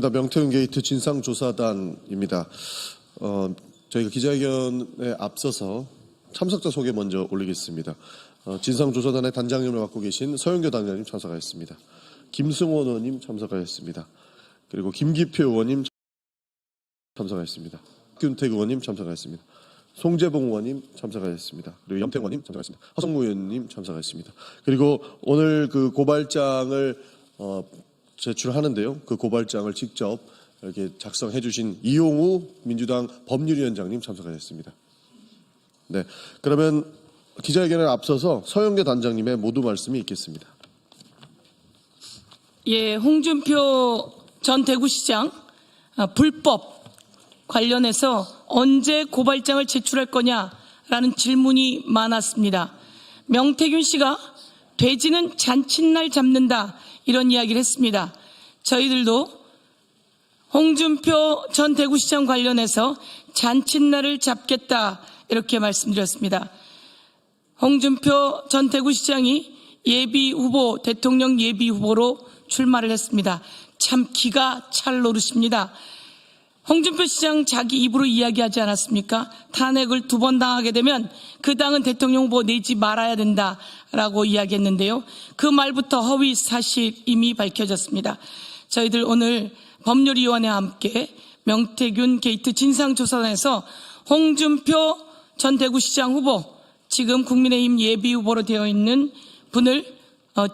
반갑습니다. 명태균 게이트 진상조사단입니다. 저희가 기자회견에 앞서서 참석자 소개 먼저 올리겠습니다. 진상조사단의 단장님을 맡고 계신 서영교 단장님 참석하였습니다. 김승원 의원님 참석하였습니다. 그리고 김기표 의원님 참석하였습니다. 박균택 의원님 참석하였습니다. 송재봉 의원님 참석하셨습니다. 그리고 염태 의원님 참석하셨습니다. 허성무 의원님 참석하셨습니다. 그리고 오늘 그 고발장을 제출하는데요. 그 고발장을 직접 이렇게 작성해 주신 이용우 민주당 법률위원장님 참석하셨습니다. 네, 그러면 기자회견에 앞서서 서영교 단장님의 모두 말씀이 있겠습니다. 예, 홍준표 전 대구시장 불법 관련해서 언제 고발장을 제출할 거냐라는 질문이 많았습니다. 명태균 씨가 돼지는 잔칫날 잡는다 이런 이야기를 했습니다. 저희들도 홍준표 전 대구시장 관련해서 잔칫날을 잡겠다 이렇게 말씀드렸습니다. 홍준표 전 대구시장이 예비후보, 대통령 예비후보로 출마를 했습니다. 참 기가 찰 노릇입니다. 홍준표 시장 자기 입으로 이야기하지 않았습니까? 탄핵을 2번 당하게 되면 그 당은 대통령 후보 내지 말아야 된다라고 이야기했는데요. 그 말부터 허위 사실임이 밝혀졌습니다. 저희들 오늘 법률위원회와 함께 명태균 게이트 진상조사단에서 홍준표 전 대구시장 후보, 지금 국민의힘 예비후보로 되어 있는 분을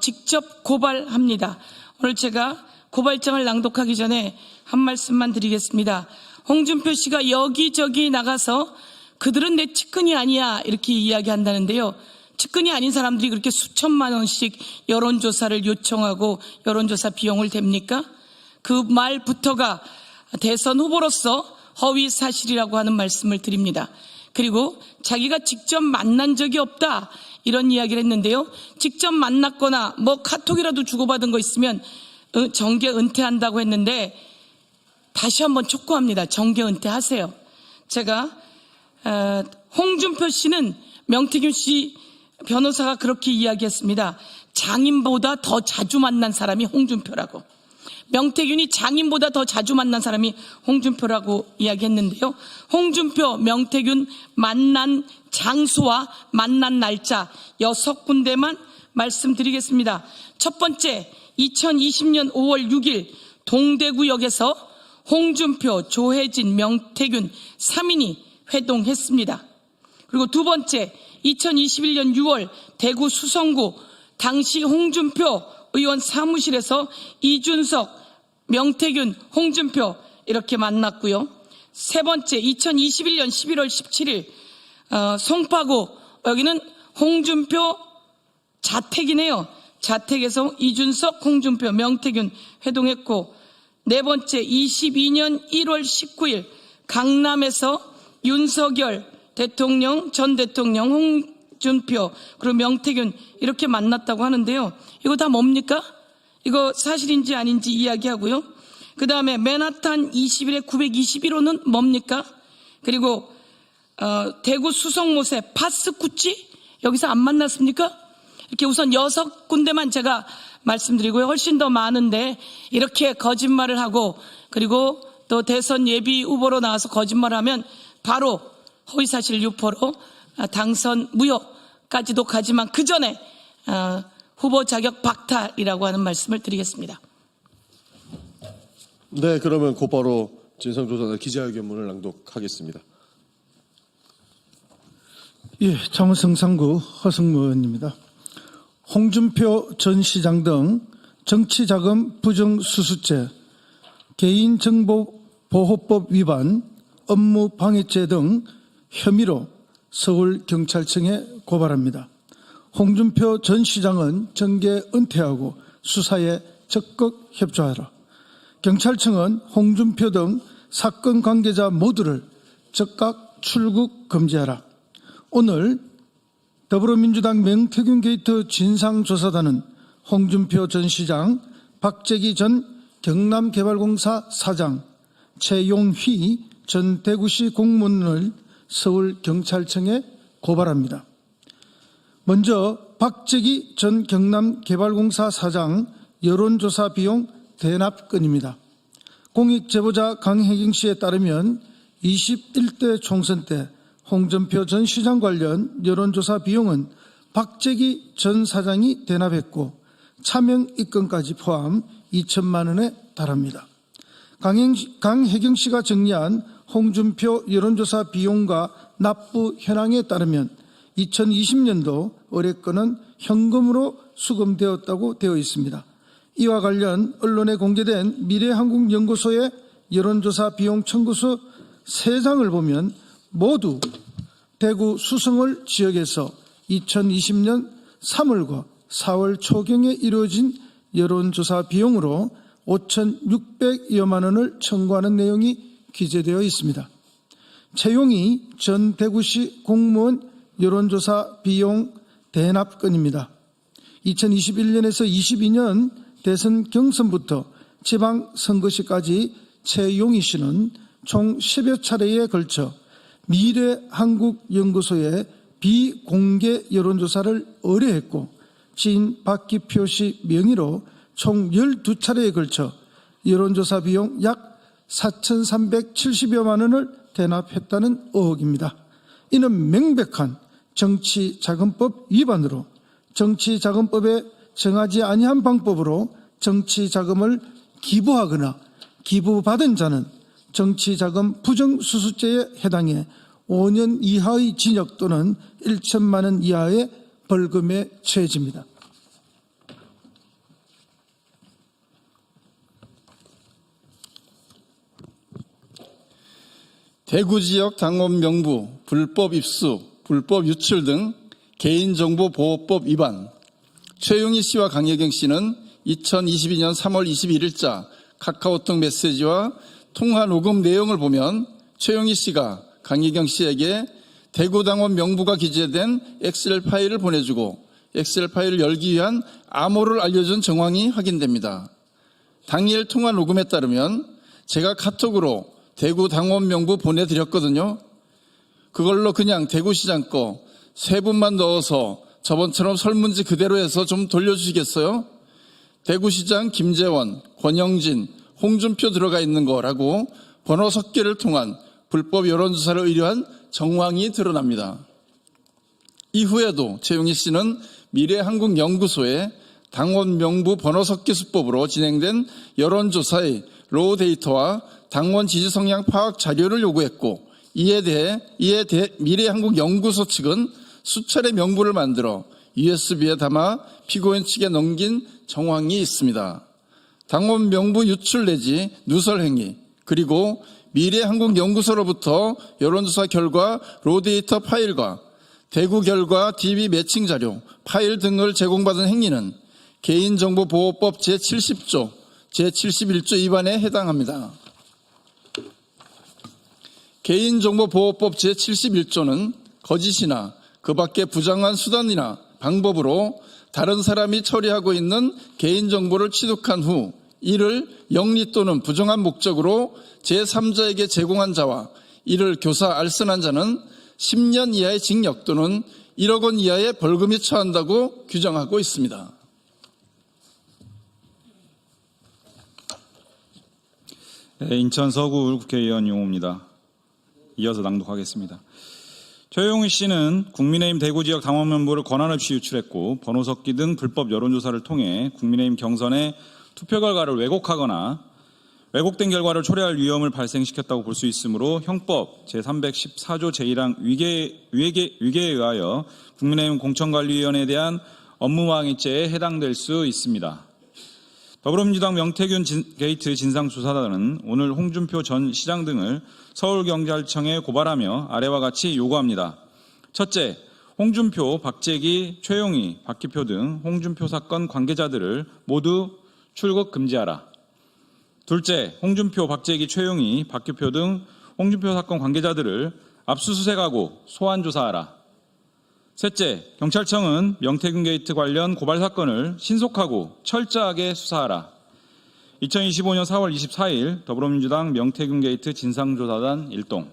직접 고발합니다. 오늘 제가 고발장을 낭독하기 전에 한 말씀만 드리겠습니다. 홍준표 씨가 여기저기 나가서 그들은 내 측근이 아니야 이렇게 이야기한다는데요. 측근이 아닌 사람들이 그렇게 수천만 원씩 여론조사를 요청하고 여론조사 비용을 댑니까? 그 말부터가 대선 후보로서 허위 사실이라고 하는 말씀을 드립니다. 그리고 자기가 직접 만난 적이 없다 이런 이야기를 했는데요. 직접 만났거나 뭐 카톡이라도 주고받은 거 있으면 정계 은퇴한다고 했는데 다시 한번 촉구합니다. 정계 은퇴하세요. 제가 홍준표 씨는 명태균 씨 변호사가 그렇게 이야기했습니다. 장인보다 더 자주 만난 사람이 홍준표라고. 명태균이 장인보다 더 자주 만난 사람이 홍준표라고 이야기했는데요. 홍준표, 명태균 만난 장소와 만난 날짜 6군데만 말씀드리겠습니다. 첫 번째, 2020년 5월 6일 동대구역에서 홍준표, 조혜진, 명태균 3인이 회동했습니다. 그리고 두 번째, 2021년 6월 대구 수성구 당시 홍준표 의원 사무실에서 이준석, 명태균, 홍준표 이렇게 만났고요. 세 번째, 2021년 11월 17일 송파구, 여기는 홍준표 자택이네요. 자택에서 이준석, 홍준표, 명태균 회동했고, 네 번째 22년 1월 19일 강남에서 윤석열 대통령, 전 대통령, 홍준표 그리고 명태균 이렇게 만났다고 하는데요. 이거 다 뭡니까? 이거 사실인지 아닌지 이야기하고요. 그 다음에 맨하탄 21에 921호는 뭡니까? 그리고 대구 수성못에 파스쿠치 여기서 안 만났습니까? 이렇게 우선 6군데만 제가 말씀드리고요. 훨씬 더 많은데 이렇게 거짓말을 하고 그리고 또 대선 예비 후보로 나와서 거짓말하면 바로 허위사실 유포로 당선 무효까지도 가지만 그 전에 후보 자격 박탈이라고 하는 말씀을 드리겠습니다. 네, 그러면 곧바로 진상조사단 기자회견문을 낭독하겠습니다. 예, 창원성 3구 허성무 의원입니다. 홍준표 전 시장 등 정치자금 부정수수죄, 개인정보보호법 위반, 업무방해죄 등 혐의로 서울경찰청에 고발합니다. 홍준표 전 시장은 정계 은퇴하고 수사에 적극 협조하라. 경찰청은 홍준표 등 사건 관계자 모두를 즉각 출국 금지하라. 오늘 더불어민주당 명태균 게이트 진상조사단은 홍준표 전 시장, 박재기 전 경남개발공사 사장, 최용휘 전 대구시 공무원을 서울경찰청에 고발합니다. 먼저 박재기 전 경남개발공사 사장 여론조사 비용 대납 건입니다. 공익제보자 강혜경 씨에 따르면 21대 총선 때 홍준표 전 시장 관련 여론조사 비용은 박재기 전 사장이 대납했고 차명 입금까지 포함 2천만 원에 달합니다. 강혜경 씨가 정리한 홍준표 여론조사 비용과 납부 현황에 따르면 2020년도 의뢰건은 현금으로 수금되었다고 되어 있습니다. 이와 관련 언론에 공개된 미래한국연구소의 여론조사 비용 청구서 3장을 보면 모두 대구 수성을 지역에서 2020년 3월과 4월 초경에 이루어진 여론조사 비용으로 5,600여만 원을 청구하는 내용이 기재되어 있습니다. 최용희 전 대구시 공무원 여론조사 비용 대납건입니다. 2021년에서 22년 대선 경선부터 지방선거시까지 최용희 씨는 총 10여 차례에 걸쳐 미래한국연구소에 비공개 여론조사를 의뢰했고 지인 박기표 씨 명의로 총 12차례에 걸쳐 여론조사 비용 약 4,370여만 원을 대납했다는 의혹입니다. 이는 명백한 정치자금법 위반으로 정치자금법에 정하지 아니한 방법으로 정치자금을 기부하거나 기부받은 자는 정치자금 부정수수죄에 해당해 5년 이하의 징역 또는 1천만 원 이하의 벌금에 처해집니다. 대구 지역 당원 명부, 불법 입수, 불법 유출 등 개인정보보호법 위반. 최용희 씨와 강혜경 씨는 2022년 3월 21일자 카카오톡 메시지와 통화 녹음 내용을 보면 최용희 씨가 강혜경 씨에게 대구 당원 명부가 기재된 엑셀 파일을 보내주고 엑셀 파일을 열기 위한 암호를 알려준 정황이 확인됩니다. 당일 통화 녹음에 따르면 제가 카톡으로 대구 당원 명부 보내드렸거든요. 그걸로 그냥 대구시장 거 3분만 넣어서 저번처럼 설문지 그대로 해서 좀 돌려주시겠어요? 대구시장 김재원, 권영진, 홍준표 들어가 있는 거라고 번호 섞기를 통한 불법 여론조사를 의뢰한 정황이 드러납니다. 이후에도 최용희 씨는 미래한국연구소에 당원 명부 번호 섞기 수법으로 진행된 여론조사의 로우 데이터와 당원 지지 성향 파악 자료를 요구했고 이에 대해 미래한국연구소 측은 수차례 명부를 만들어 USB에 담아 피고인 측에 넘긴 정황이 있습니다. 당원 명부 유출 내지 누설 행위 그리고 미래한국연구소로부터 여론조사 결과 로데이터 파일과 대구 결과 DB 매칭 자료, 파일 등을 제공받은 행위는 개인정보보호법 제70조, 제71조 위반에 해당합니다. 개인정보보호법 제71조는 거짓이나 그 밖의 부정한 수단이나 방법으로 다른 사람이 처리하고 있는 개인정보를 취득한 후 이를 영리 또는 부정한 목적으로 제3자에게 제공한 자와 이를 교사 알선한 자는 10년 이하의 징역 또는 1억 원 이하의 벌금이 처한다고 규정하고 있습니다. 네, 인천 서구 국회의원 용호입니다. 이어서 낭독하겠습니다. 최용희 씨는 국민의힘 대구 지역 당원 명부를 권한 없이 유출했고 번호 섞기 등 불법 여론조사를 통해 국민의힘 경선의 투표 결과를 왜곡하거나 왜곡된 결과를 초래할 위험을 발생시켰다고 볼 수 있으므로 형법 제314조 제1항 위계에 의하여 국민의힘 공천관리위원회에 대한 업무방해죄에 해당될 수 있습니다. 더불어민주당 명태균 게이트 진상조사단은 오늘 홍준표 전 시장 등을 서울경찰청에 고발하며 아래와 같이 요구합니다. 첫째, 홍준표, 박재기, 최용희, 박기표 등 홍준표 사건 관계자들을 모두 출국 금지하라. 둘째, 홍준표, 박재기, 최용희, 박기표 등 홍준표 사건 관계자들을 압수수색하고 소환조사하라. 셋째, 경찰청은 명태균 게이트 관련 고발 사건을 신속하고 철저하게 수사하라. 2025년 4월 24일 더불어민주당 명태균 게이트 진상조사단 일동.